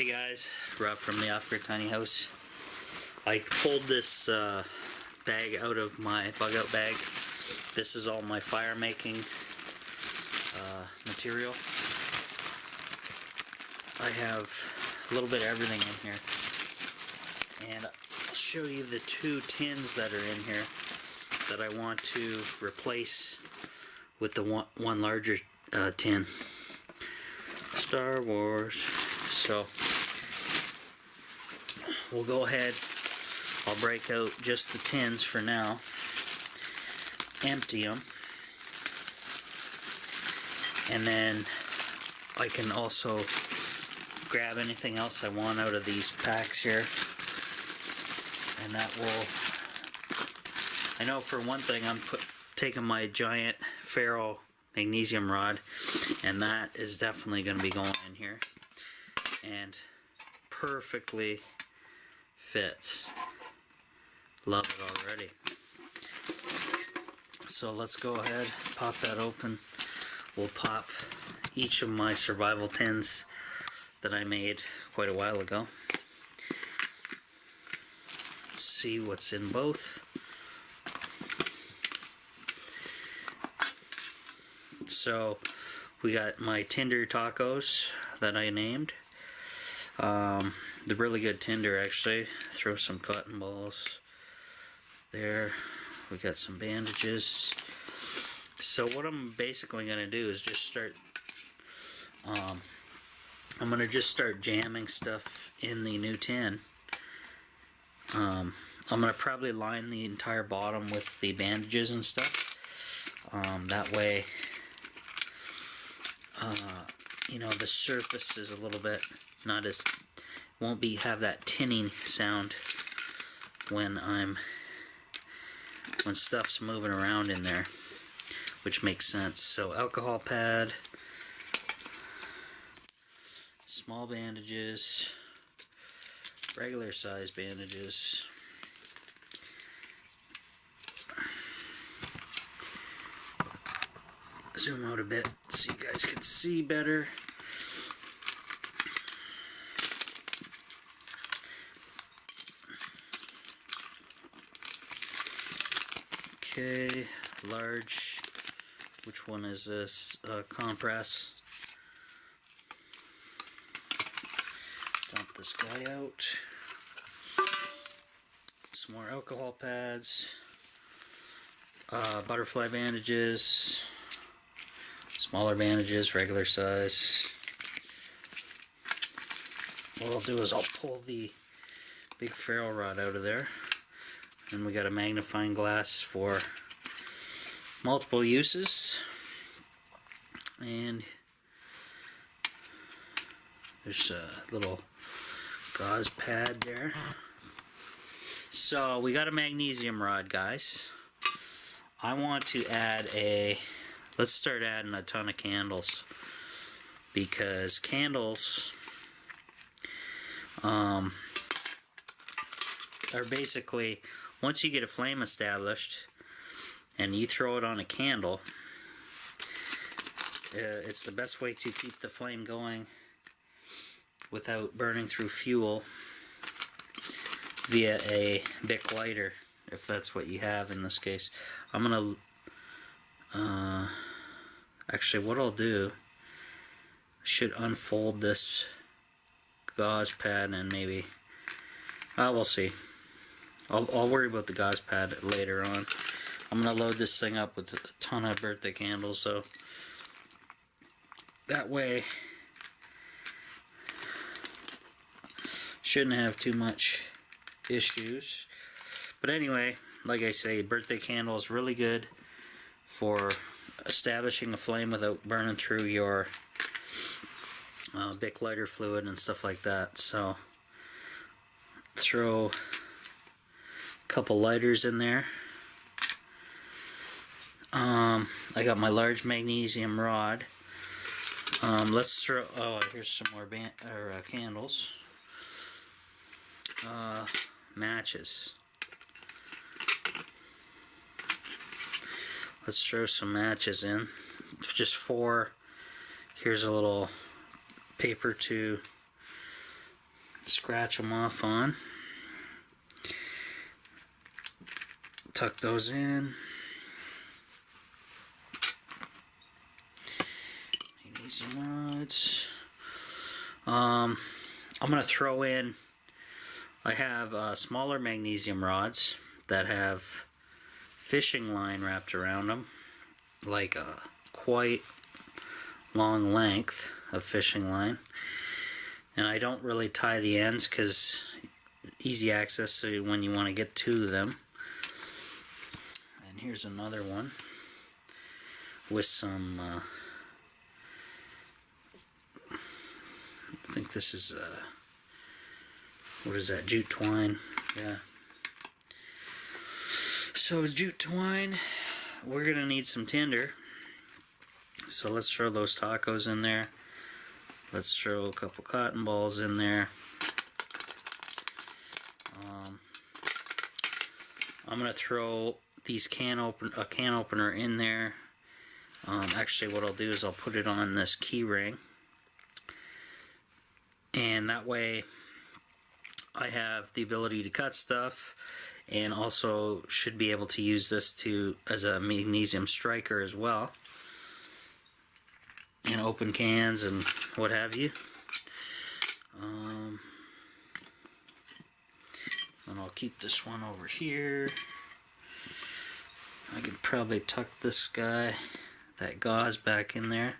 Hey guys, Rob from the Off-Grid Tiny House. I pulled this bag out of my bug out bag. This is all my fire making material. I have a little bit of everything in here, and I'll show you the two tins that are in here that I want to replace with the one larger tin. Star Wars. So we'll go ahead, I'll break out just the tins for now, empty them, and then I can also grab anything else I want out of these packs here, and that will, I know for one thing I'm taking my giant ferro magnesium rod, and that is definitely going to be going in here, and perfectly fits. Love it already. So let's go ahead, pop that open. We'll pop each of my survival tins that I made quite a while ago. Let's see what's in both. So we got my tinder tacos that I named. They're really good tinder, actually. Throw some cotton balls there. We got some bandages. So what I'm basically going to do is just start, I'm going to just start jamming stuff in the new tin. I'm going to probably line the entire bottom with the bandages and stuff. That way, you know, the surface is a little bit not as, won't have that tinning sound when stuff's moving around in there, which makes sense. So alcohol pad, small bandages, regular size bandages, zoom out a bit so you guys can see better. Okay, large, which one is this? Compress. Dump this guy out. Some more alcohol pads, butterfly bandages, smaller bandages, regular size. What I'll do is I'll pull the big ferro rod out of there, and we got a magnifying glass for multiple uses, and there's a little gauze pad there. So we got a magnesium rod, guys. I want to add let's start adding a ton of candles, because candles are basically, once you get a flame established and you throw it on a candle, it's the best way to keep the flame going without burning through fuel via a Bic lighter, if that's what you have in this case. I'm gonna actually, what I'll do, I should unfold this gauze pad and maybe, we'll see. I'll worry about the gauze pad later on. I'm gonna load this thing up with a ton of birthday candles, so that way shouldn't have too much issues. But anyway, like I say, birthday candle is really good for establishing a flame without burning through your Bic lighter fluid and stuff like that. So throw a couple lighters in there. I got my large magnesium rod. Let's throw, here's some more candles. Matches. Let's throw some matches in. Just 4. Here's a little paper to scratch them off on. Tuck those in. Magnesium rods. I'm going to throw in, I have smaller magnesium rods that have fishing line wrapped around them, like a quite long length of fishing line, and I don't really tie the ends because easy access to when you want to get to them. And here's another one with some I think this is what is that, jute twine? Yeah. So jute twine, we're gonna need some tinder. So let's throw those tacos in there. Let's throw a couple cotton balls in there. I'm gonna throw these a can opener in there. Actually, what I'll do is I'll put it on this key ring, and that way I have the ability to cut stuff, and also should be able to use this as a magnesium striker as well, and open cans and what have you. And I'll keep this one over here. I could probably tuck this guy, that gauze, back in there.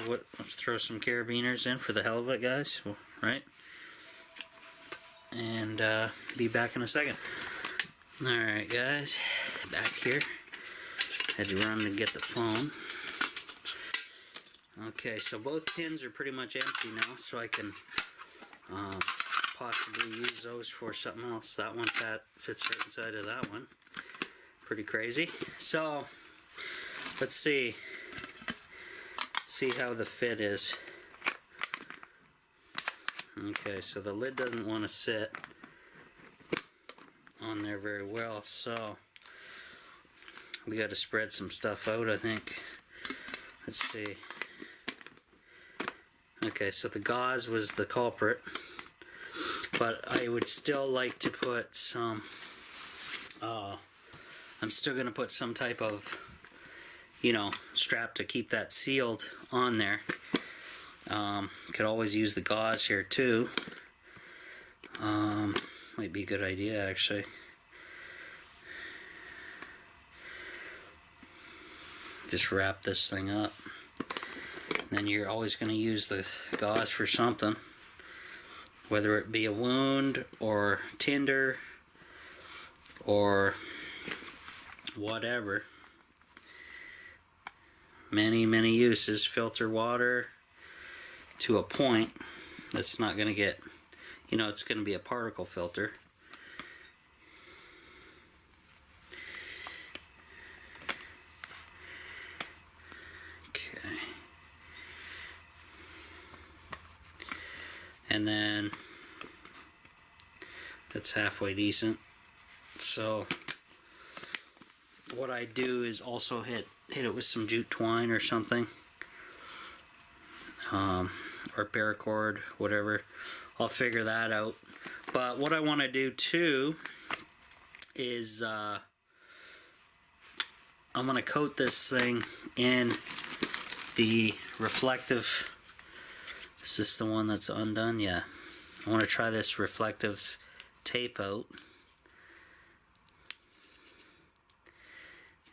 Let's throw some carabiners in for the hell of it, guys, right? And be back in a second. Alright, guys, back here. Had to run to get the phone. Okay, so both tins are pretty much empty now, so I can possibly use those for something else. That one fits right inside of that one. Pretty crazy. So, let's see how the fit is. Okay, so the lid doesn't want to sit on there very well, so we got to spread some stuff out, I think. Let's see. Okay, so the gauze was the culprit, but I would still like to put some, I'm still going to put some type of, strap to keep that sealed on there. Could always use the gauze here too. Might be a good idea, actually. Just wrap this thing up. Then you're always going to use the gauze for something, whether it be a wound or tinder or whatever. Many uses. Filter water to a point. That's not going to get, it's going to be a particle filter. And then that's halfway decent. So what I do is also hit it with some jute twine or something, or paracord, whatever. I'll figure that out. But what I want to do too is I'm going to coat this thing in the reflective. Is this the one that's undone? Yeah. I want to try this reflective tape out.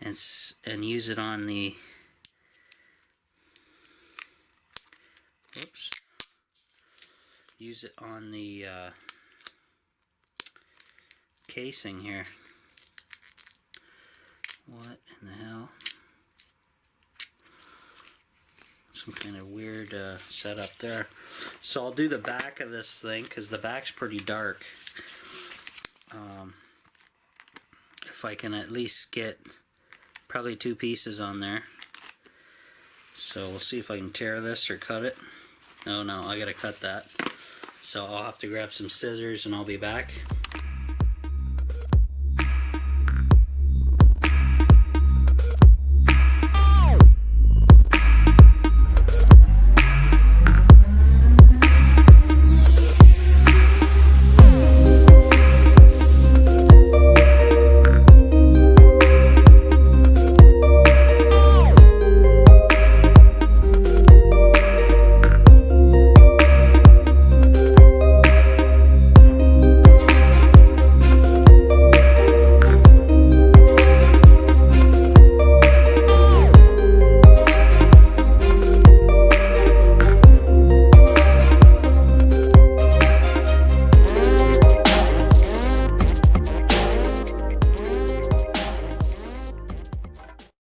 And use it on the... Whoops. Use it on the casing here. What in the hell? Some kind of weird setup there. So I'll do the back of this thing because the back's pretty dark. If I can at least get probably 2 pieces on there. So we'll see if I can tear this or cut it. Oh no, I gotta cut that. So I'll have to grab some scissors and I'll be back.